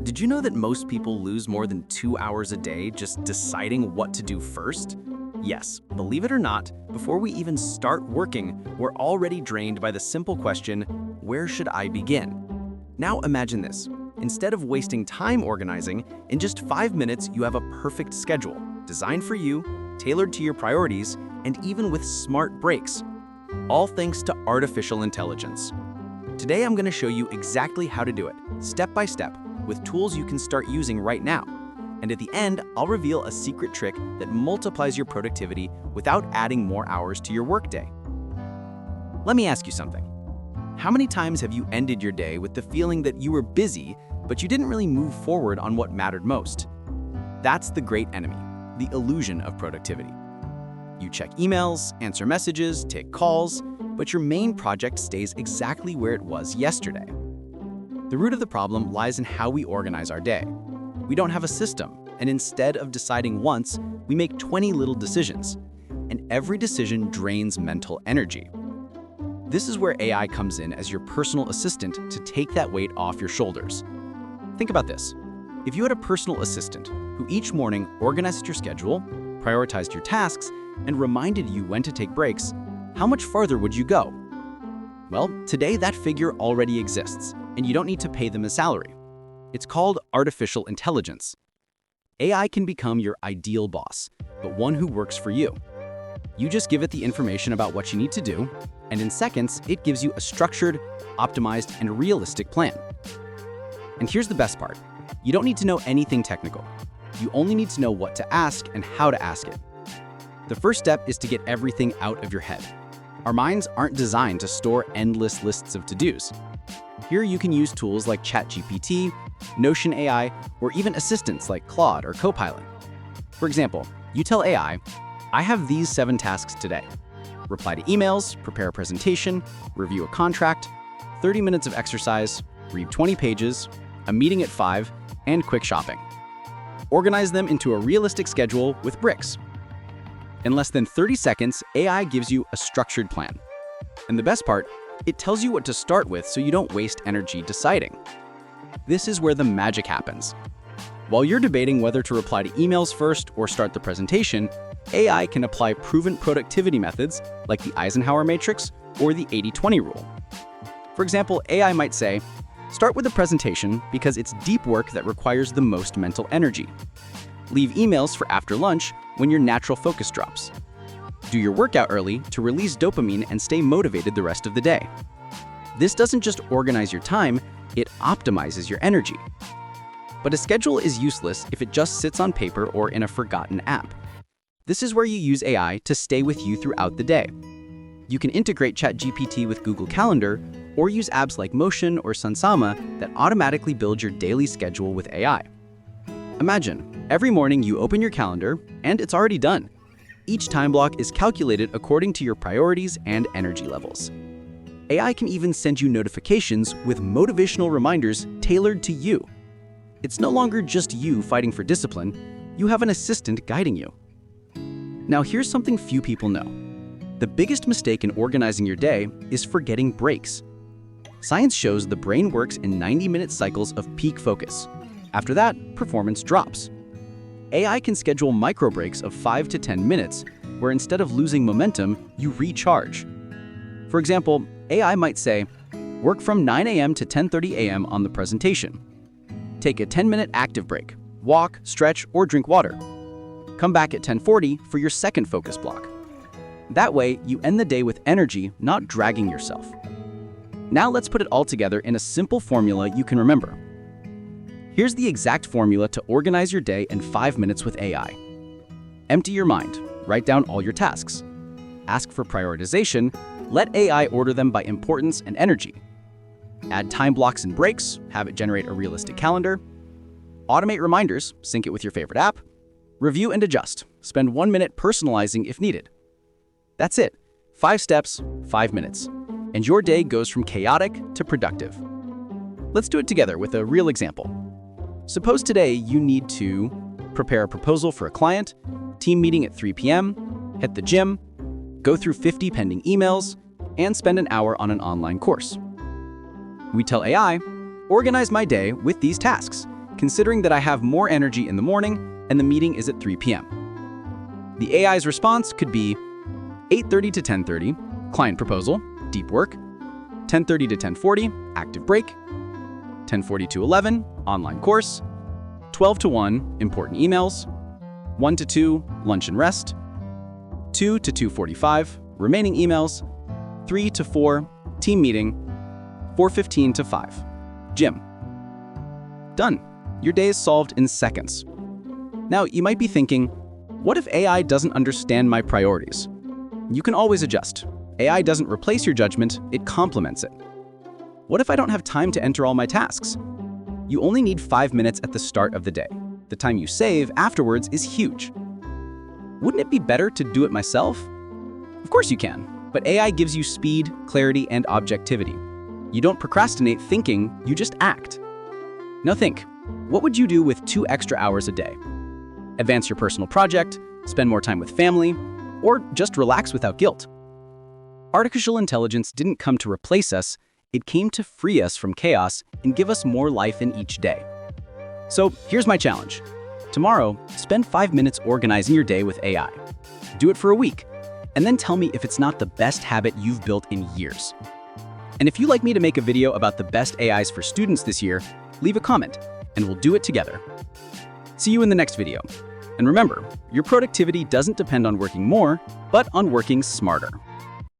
Did you know that most people lose more than 2 hours a day just deciding what to do first? Yes, believe it or not, before we even start working, we're already drained by the simple question, where should I begin? Now imagine this. Instead of wasting time organizing, in just 5 minutes you have a perfect schedule, designed for you, tailored to your priorities, and even with smart breaks. All thanks to artificial intelligence. Today I'm going to show you exactly how to do it, step by step, with tools you can start using right now. And at the end, I'll reveal a secret trick that multiplies your productivity without adding more hours to your workday. Let me ask you something. How many times have you ended your day with the feeling that you were busy, but you didn't really move forward on what mattered most? That's the great enemy, the illusion of productivity. You check emails, answer messages, take calls, but your main project stays exactly where it was yesterday. The root of the problem lies in how we organize our day. We don't have a system, and instead of deciding once, we make 20 little decisions, and every decision drains mental energy. This is where AI comes in as your personal assistant to take that weight off your shoulders. Think about this. If you had a personal assistant who each morning organized your schedule, prioritized your tasks, and reminded you when to take breaks, how much farther would you go? Well, today that figure already exists, and you don't need to pay them a salary. It's called artificial intelligence. AI can become your ideal boss, but one who works for you. You just give it the information about what you need to do, and in seconds, it gives you a structured, optimized, and realistic plan. And here's the best part. You don't need to know anything technical. You only need to know what to ask and how to ask it. The first step is to get everything out of your head. Our minds aren't designed to store endless lists of to-dos. Here you can use tools like ChatGPT, Notion AI, or even assistants like Claude or Copilot. For example, you tell AI, I have these 7 tasks today. Reply to emails, prepare a presentation, review a contract, 30 minutes of exercise, read 20 pages, a meeting at 5, and quick shopping. Organize them into a realistic schedule with bricks. In less than 30 seconds, AI gives you a structured plan. And the best part, it tells you what to start with so you don't waste energy deciding. This is where the magic happens. While you're debating whether to reply to emails first or start the presentation, AI can apply proven productivity methods like the Eisenhower matrix or the 80-20 rule. For example, AI might say, start with a presentation because it's deep work that requires the most mental energy. Leave emails for after lunch when your natural focus drops. Do your workout early to release dopamine and stay motivated the rest of the day. This doesn't just organize your time, it optimizes your energy. But a schedule is useless if it just sits on paper or in a forgotten app. This is where you use AI to stay with you throughout the day. You can integrate ChatGPT with Google Calendar or use apps like Motion or Sunsama that automatically build your daily schedule with AI. Imagine, every morning you open your calendar and it's already done. Each time block is calculated according to your priorities and energy levels. AI can even send you notifications with motivational reminders tailored to you. It's no longer just you fighting for discipline, you have an assistant guiding you. Now here's something few people know. The biggest mistake in organizing your day is forgetting breaks. Science shows the brain works in 90-minute cycles of peak focus. After that, performance drops. AI can schedule micro breaks of 5 to 10 minutes, where instead of losing momentum, you recharge. For example, AI might say, work from 9 a.m. to 10:30 a.m. on the presentation. Take a 10-minute active break, walk, stretch, or drink water. Come back at 10:40 for your second focus block. That way, you end the day with energy, not dragging yourself. Now let's put it all together in a simple formula you can remember. Here's the exact formula to organize your day in 5 minutes with AI. Empty your mind, write down all your tasks. Ask for prioritization, let AI order them by importance and energy. Add time blocks and breaks, have it generate a realistic calendar. Automate reminders, sync it with your favorite app. Review and adjust, spend 1 minute personalizing if needed. That's it, 5 steps, 5 minutes. And your day goes from chaotic to productive. Let's do it together with a real example. Suppose today you need to prepare a proposal for a client, team meeting at 3 p.m., hit the gym, go through 50 pending emails, and spend an hour on an online course. We tell AI, organize my day with these tasks, considering that I have more energy in the morning and the meeting is at 3 p.m. The AI's response could be 8:30 to 10:30, client proposal, deep work, 10:30 to 10:40, active break, 10:40 to 11, online course, 12 to 1, important emails, 1 to 2, lunch and rest, 2 to 2:45, remaining emails, 3 to 4, team meeting, 4:15 to 5, gym. Done. Your day is solved in seconds. Now, you might be thinking, what if AI doesn't understand my priorities? You can always adjust. AI doesn't replace your judgment, it complements it. What if I don't have time to enter all my tasks? You only need 5 minutes at the start of the day. The time you save afterwards is huge. Wouldn't it be better to do it myself? Of course you can, but AI gives you speed, clarity, and objectivity. You don't procrastinate thinking, you just act. Now think, what would you do with 2 extra hours a day? Advance your personal project, spend more time with family, or just relax without guilt. Artificial intelligence didn't come to replace us, it came to free us from chaos and give us more life in each day. So here's my challenge. Tomorrow, spend 5 minutes organizing your day with AI. Do it for a week, and then tell me if it's not the best habit you've built in years. And if you'd like me to make a video about the best AIs for students this year, leave a comment, and we'll do it together. See you in the next video. And remember, your productivity doesn't depend on working more, but on working smarter.